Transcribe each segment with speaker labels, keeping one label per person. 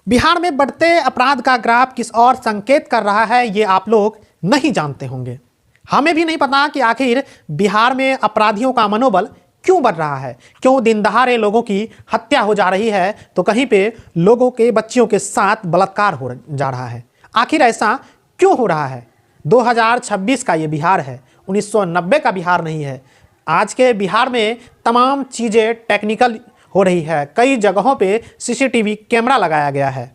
Speaker 1: बिहार में बढ़ते अपराध का ग्राफ किस ओर संकेत कर रहा है ये आप लोग नहीं जानते होंगे। हमें भी नहीं पता कि आखिर बिहार में अपराधियों का मनोबल क्यों बढ़ रहा है, क्यों दिन दहाड़े लोगों की हत्या हो जा रही है, तो कहीं पे लोगों के बच्चियों के साथ बलात्कार हो जा रहा है। आखिर ऐसा क्यों हो रहा है? 2026 का ये बिहार है, 1990 का बिहार नहीं है। आज के बिहार में तमाम चीज़ें टेक्निकल हो रही है। कई जगहों पे सीसीटीवी कैमरा लगाया गया है,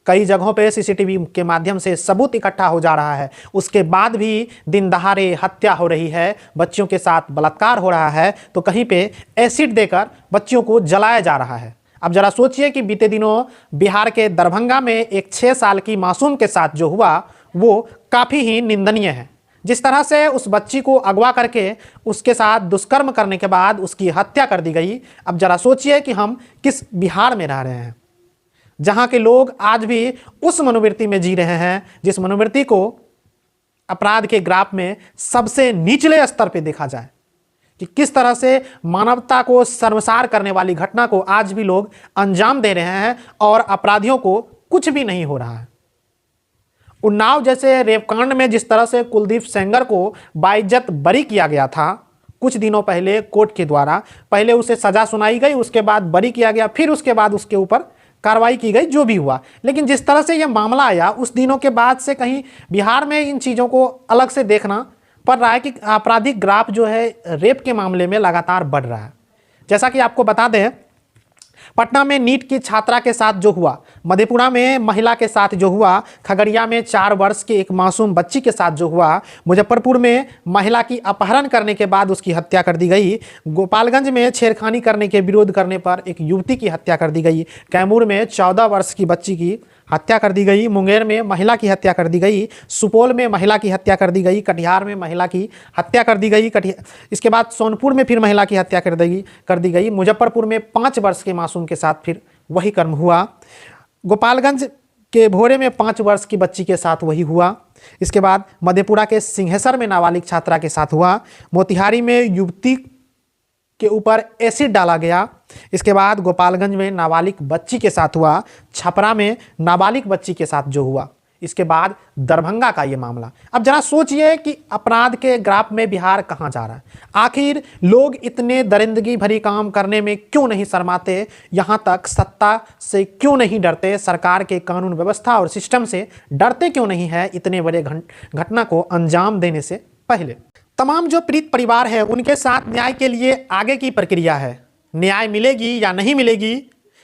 Speaker 1: कई जगहों पे सीसीटीवी के माध्यम से सबूत इकट्ठा हो जा रहा है। उसके बाद भी दिन दहाड़े हत्या हो रही है, बच्चियों के साथ बलात्कार हो रहा है, तो कहीं पे एसिड देकर बच्चियों को जलाया जा रहा है। अब जरा सोचिए कि बीते दिनों बिहार के दरभंगा में एक 6 साल की मासूम के साथ जो हुआ वो काफ़ी ही निंदनीय है। जिस तरह से उस बच्ची को अगवा करके उसके साथ दुष्कर्म करने के बाद उसकी हत्या कर दी गई। अब जरा सोचिए कि हम किस बिहार में रह रहे हैं, जहाँ के लोग आज भी उस मनोवृत्ति में जी रहे हैं जिस मनोवृत्ति को अपराध के ग्राफ में सबसे निचले स्तर पे देखा जाए, कि किस तरह से मानवता को शर्मसार करने वाली घटना को आज भी लोग अंजाम दे रहे हैं और अपराधियों को कुछ भी नहीं हो रहा है। उन्नाव जैसे रेपकांड में जिस तरह से कुलदीप सेंगर को बाइज्जत बरी किया गया था कुछ दिनों पहले कोर्ट के द्वारा, पहले उसे सजा सुनाई गई, उसके बाद बरी किया गया, फिर उसके बाद उसके ऊपर कार्रवाई की गई, जो भी हुआ। लेकिन जिस तरह से यह मामला आया उस दिनों के बाद से कहीं बिहार में इन चीज़ों को अलग से देखना पड़ रहा है कि आपराधिक ग्राफ जो है रेप के मामले में लगातार बढ़ रहा है। जैसा कि आपको बता दें, पटना में नीट की छात्रा के साथ जो हुआ, मधेपुरा में महिला के साथ जो हुआ, खगड़िया में 4 वर्ष के एक मासूम बच्ची के साथ जो हुआ, मुजफ्फरपुर में महिला की अपहरण करने के बाद उसकी हत्या कर दी गई, गोपालगंज में छेड़खानी करने के विरोध करने पर एक युवती की हत्या कर दी गई, कैमूर में 14 वर्ष की बच्ची की हत्या कर दी गई, मुंगेर में महिला की हत्या कर दी गई, सुपौल में महिला की हत्या कर दी गई, कटिहार में महिला की हत्या कर दी गई, इसके बाद सोनपुर में फिर महिला की हत्या कर दी गई, मुजफ्फरपुर में 5 वर्ष के मासूम के साथ फिर वही कर्म हुआ, गोपालगंज के भोरे में 5 वर्ष की बच्ची के साथ वही हुआ, इसके बाद मधेपुरा के सिंहेश्वर में नाबालिग छात्रा के साथ हुआ, मोतिहारी में युवती के ऊपर एसिड डाला गया, इसके बाद गोपालगंज में नाबालिग बच्ची के साथ हुआ, छपरा में नाबालिग बच्ची के साथ जो हुआ, इसके बाद दरभंगा का ये मामला। अब जरा सोचिए कि अपराध के ग्राफ में बिहार कहाँ जा रहा है। आखिर लोग इतने दरिंदगी भरी काम करने में क्यों नहीं शर्माते, यहाँ तक सत्ता से क्यों नहीं डरते, सरकार के कानून व्यवस्था और सिस्टम से डरते क्यों नहीं है इतने बड़े घटना को अंजाम देने से पहले। तमाम जो पीड़ित परिवार है उनके साथ न्याय के लिए आगे की प्रक्रिया है, न्याय मिलेगी या नहीं मिलेगी।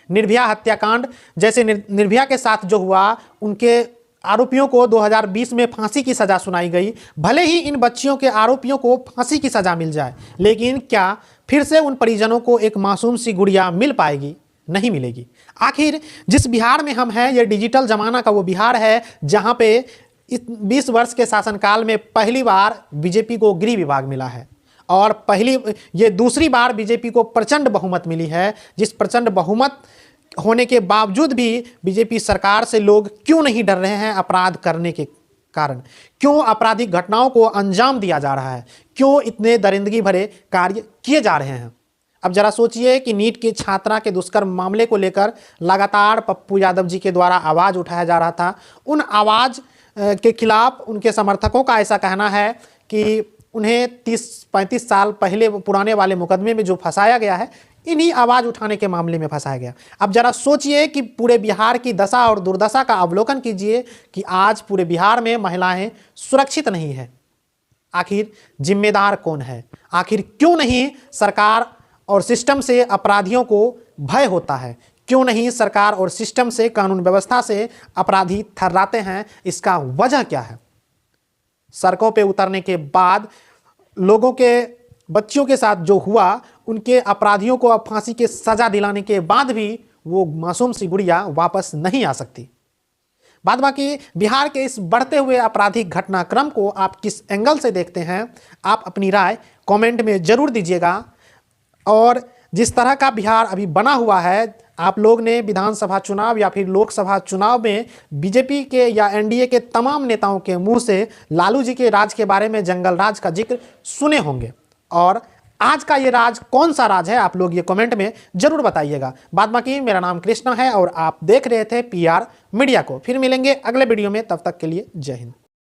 Speaker 1: निर्भया हत्याकांड जैसे निर्भया के साथ जो हुआ, उनके आरोपियों को 2020 में फांसी की सज़ा सुनाई गई। भले ही इन बच्चियों के आरोपियों को फांसी की सज़ा मिल जाए, लेकिन क्या फिर से उन परिजनों को एक मासूम सी गुड़िया मिल पाएगी? नहीं मिलेगी। आखिर जिस बिहार में हम हैं, ये डिजिटल ज़माना का वो बिहार है जहाँ पे इस 20 वर्ष के शासनकाल में पहली बार बीजेपी को गृह विभाग मिला है और ये दूसरी बार बीजेपी को प्रचंड बहुमत मिली है। जिस प्रचंड बहुमत होने के बावजूद भी बीजेपी सरकार से लोग क्यों नहीं डर रहे हैं अपराध करने के कारण? क्यों आपराधिक घटनाओं को अंजाम दिया जा रहा है? क्यों इतने दरिंदगी भरे कार्य किए जा रहे हैं? अब जरा सोचिए कि नीट की छात्रा के दुष्कर्म मामले को लेकर लगातार पप्पू यादव जी के द्वारा आवाज़ उठाया जा रहा था। उन आवाज़ के खिलाफ उनके समर्थकों का ऐसा कहना है कि उन्हें 30-35 साल पहले पुराने वाले मुकदमे में जो फंसाया गया है, इन्हीं आवाज़ उठाने के मामले में फंसाया गया। अब जरा सोचिए कि पूरे बिहार की दशा और दुर्दशा का अवलोकन कीजिए कि आज पूरे बिहार में महिलाएं सुरक्षित नहीं है। आखिर जिम्मेदार कौन है? आखिर क्यों नहीं सरकार और सिस्टम से अपराधियों को भय होता है? क्यों नहीं सरकार और सिस्टम से, कानून व्यवस्था से अपराधी थर्राते हैं? इसका वजह क्या है? सड़कों पे उतरने के बाद लोगों के बच्चियों के साथ जो हुआ, उनके अपराधियों को अब फांसी की सज़ा दिलाने के बाद भी वो मासूम सी गुड़िया वापस नहीं आ सकती। बाद बाकी बिहार के इस बढ़ते हुए आपराधिक घटनाक्रम को आप किस एंगल से देखते हैं, आप अपनी राय कमेंट में ज़रूर दीजिएगा। और जिस तरह का बिहार अभी बना हुआ है, आप लोग ने विधानसभा चुनाव या फिर लोकसभा चुनाव में बीजेपी के या एनडीए के तमाम नेताओं के मुंह से लालू जी के राज के बारे में, जंगल राज का जिक्र सुने होंगे। और आज का ये राज कौन सा राज है, आप लोग ये कमेंट में जरूर बताइएगा। बाद बाकी मेरा नाम कृष्णा है और आप देख रहे थे PR मीडिया को। फिर मिलेंगे अगले वीडियो में, तब तक के लिए जय हिंद।